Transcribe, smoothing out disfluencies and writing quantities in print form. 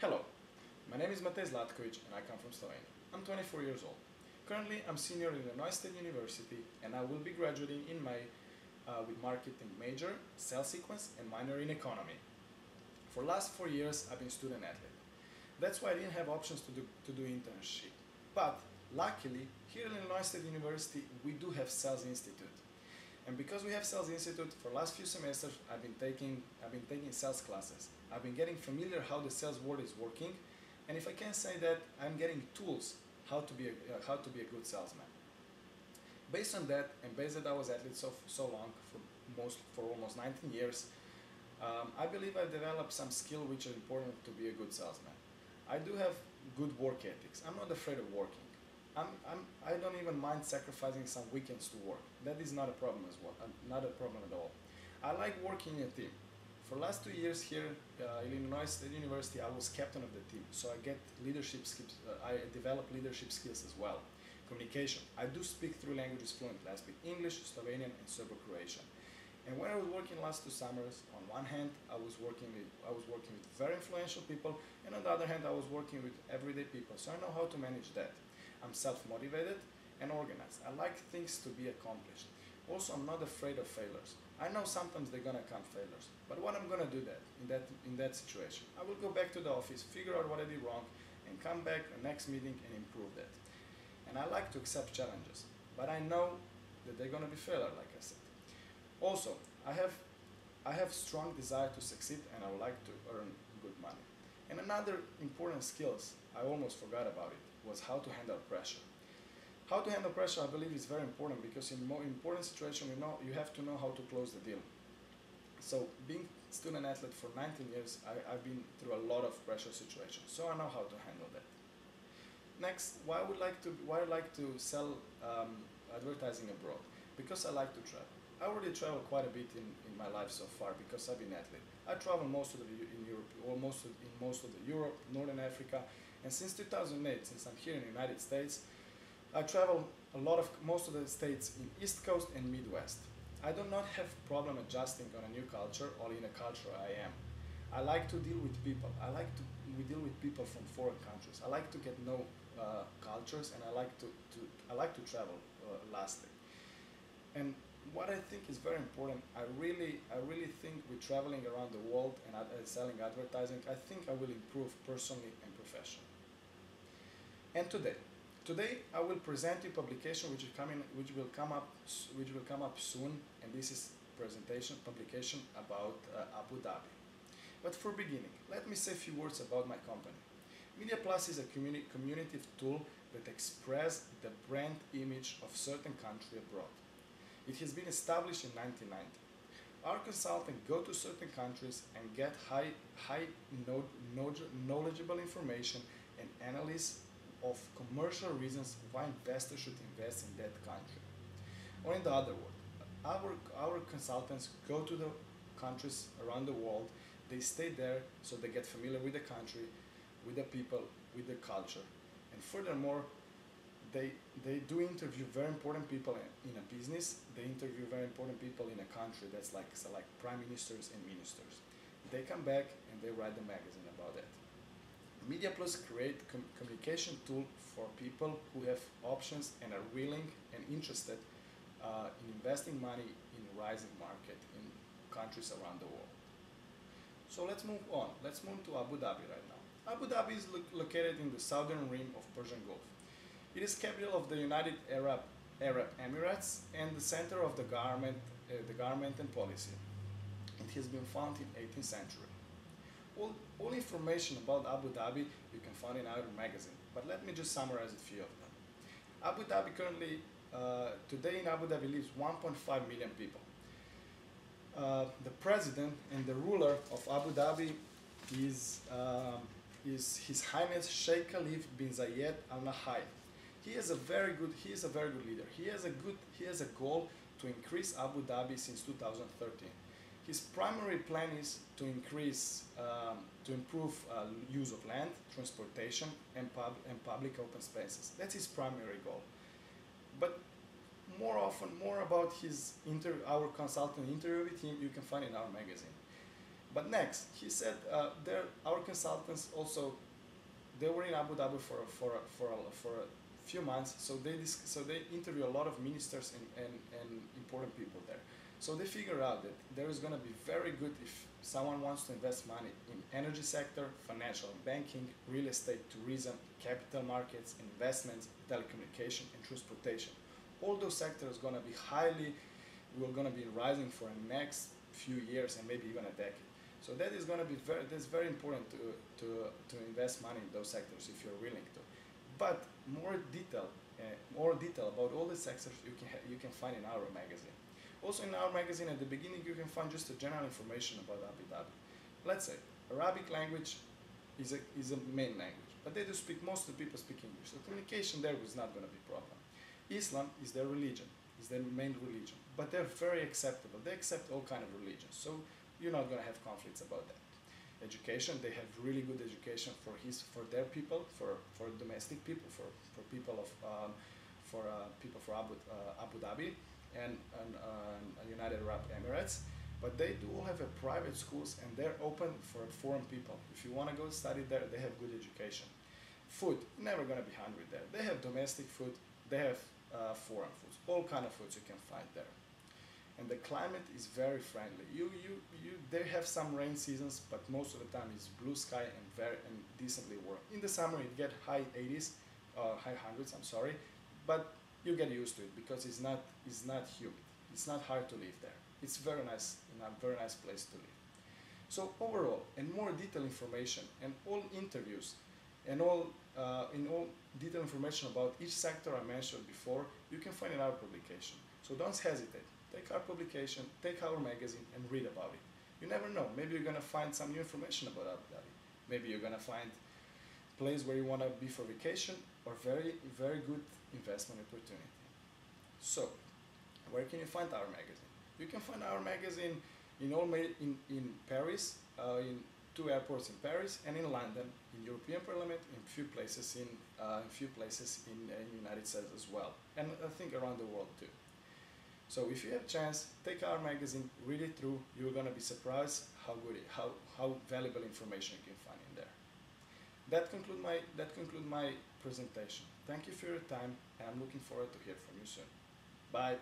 Hello, my name is Matej Zlatkovic and I come from Slovenia. I'm 24 years old. Currently, I'm senior in Illinois State University and I will be graduating in May with marketing major, sales sequence and minor in economy. For the last 4 years, I've been student athlete. That's why I didn't have options to do internship. But luckily, here in Illinois State University, we do have Sales Institute. And because we have Sales Institute, for the last few semesters, I've been taking sales classes. I've been getting familiar how the sales world is working, and if I can say that, I'm getting tools how to be a good salesman. Based on that, and based that I was athlete so long for almost 19 years, I believe I've developed some skill which are important to be a good salesman. I do have good work ethics. I'm not afraid of working. I don't even mind sacrificing some weekends to work. That is not a problem as well, not a problem at all. I like working in a team. For the last 2 years here in Illinois State University, I was captain of the team, so I get leadership skills. I develop leadership skills as well. Communication. I do speak 3 languages fluently. I speak English, Slovenian, and Serbo-Croatian. And when I was working last 2 summers, on one hand, I was working with very influential people, and on the other hand, I was working with everyday people. So I know how to manage that. I'm self-motivated and organized. I like things to be accomplished. Also, I'm not afraid of failures. I know sometimes they're gonna come failures, but what I'm gonna do in that situation? I will go back to the office, figure out what I did wrong, and come back the next meeting and improve that. And I like to accept challenges, but I know that they're gonna be failure, like I said. Also, I have strong desire to succeed, and I would like to earn good money. And another important skills, I almost forgot about it, was how to handle pressure. How to handle pressure, I believe, is very important because in more important situation, you have to know how to close the deal. So, being student athlete for 19 years, I've been through a lot of pressure situations, so I know how to handle that. Next, why I like to sell advertising abroad? Because I like to travel. I already travel quite a bit in my life so far because I've been athlete. I travel most of Europe, Northern Africa, and since 2008, since I'm here in the United States, I travel most of the states in East Coast and Midwest. I do not have problem adjusting on a new culture or in a culture I am. I like to deal with people. We deal with people from foreign countries. I like to get know cultures, and I like to travel lasting. And what I think is very important, I really think with traveling around the world and selling advertising, I think I will improve personally and professionally. And today I will present you publication which will come up soon, and this is publication about Abu Dhabi. But for beginning, let me say a few words about my company. Media Plus is a community tool that expresses the brand image of certain country abroad. It has been established in 1990. Our consultants go to certain countries and get knowledgeable information and analysis of commercial reasons why investors should invest in that country. Or in the other word, our consultants go to the countries around the world, they stay there so they get familiar with the country, with the people, with the culture. And furthermore, they do interview very important people in a business, they interview very important people in a country that's like prime ministers and ministers. They come back and they write the magazine about that. Media Plus create communication tool for people who have options and are willing and interested in investing money in rising market in countries around the world. So let's move on. Let's move to Abu Dhabi right now. Abu Dhabi is located in the southern rim of Persian Gulf. It is capital of the United Arab Emirates and the center of the garment and policy. It has been founded in 18th century. All information about Abu Dhabi you can find in our magazine, but let me just summarize a few of them. Abu Dhabi currently, today in Abu Dhabi lives 1.5 million people. The president and the ruler of Abu Dhabi is His Highness Sheikh Khalif bin Zayed Al Nahyan. He is a very good leader. He has a goal to increase Abu Dhabi since 2013. His primary plan is to improve use of land, transportation, and public open spaces. That's his primary goal. But more about our consultant interview with him, you can find in our magazine. But next, he said our consultants also, they were in Abu Dhabi for a few months, so they interview a lot of ministers and important people there. So they figure out that there is going to be very good if someone wants to invest money in energy sector, financial and banking, real estate, tourism, capital markets, investments, telecommunication, and transportation. All those sectors going to be we're going to be rising for the next few years and maybe even a decade. So that is going to be very important to invest money in those sectors if you're willing to. But more detail about all the sectors you can find in our magazine. Also in our magazine at the beginning you can find just a general information about Abu Dhabi. Let's say Arabic language is a main language, but they do speak, most of the people speak English. So communication there is not going to be a problem. Islam is their religion, is their main religion, but they're very acceptable. They accept all kind of religions, so you're not going to have conflicts about that. Education, they have really good education for their people, for domestic people, for people of people for Abu Dhabi and United Arab Emirates. But they do all have a private schools and they're open for foreign people. If you want to go study there, they have good education. Food, never going to be hungry there. They have domestic food, they have foreign foods, all kind of foods you can find there. And the climate is very friendly. They have some rain seasons, but most of the time it's blue sky and decently warm. In the summer it get high 80s, high hundreds, I'm sorry, but you get used to it because it's not humid. It's not hard to live there. It's very nice and a very nice place to live. So overall, and more detailed information and all interviews and all detailed information about each sector I mentioned before, you can find in our publication. So don't hesitate. Take our publication, take our magazine, and read about it. You never know. Maybe you're going to find some new information about Abu Dhabi. Maybe you're going to find a place where you want to be for vacation or very, very good investment opportunity. So, where can you find our magazine? You can find our magazine in Paris, in 2 airports in Paris and in London, in European Parliament, in few places in United States as well, and I think around the world too. So if you have a chance, take our magazine, read it through. You're going to be surprised how valuable information you can find in there. That concludes my presentation. Thank you for your time, and I'm looking forward to hear from you soon. Bye.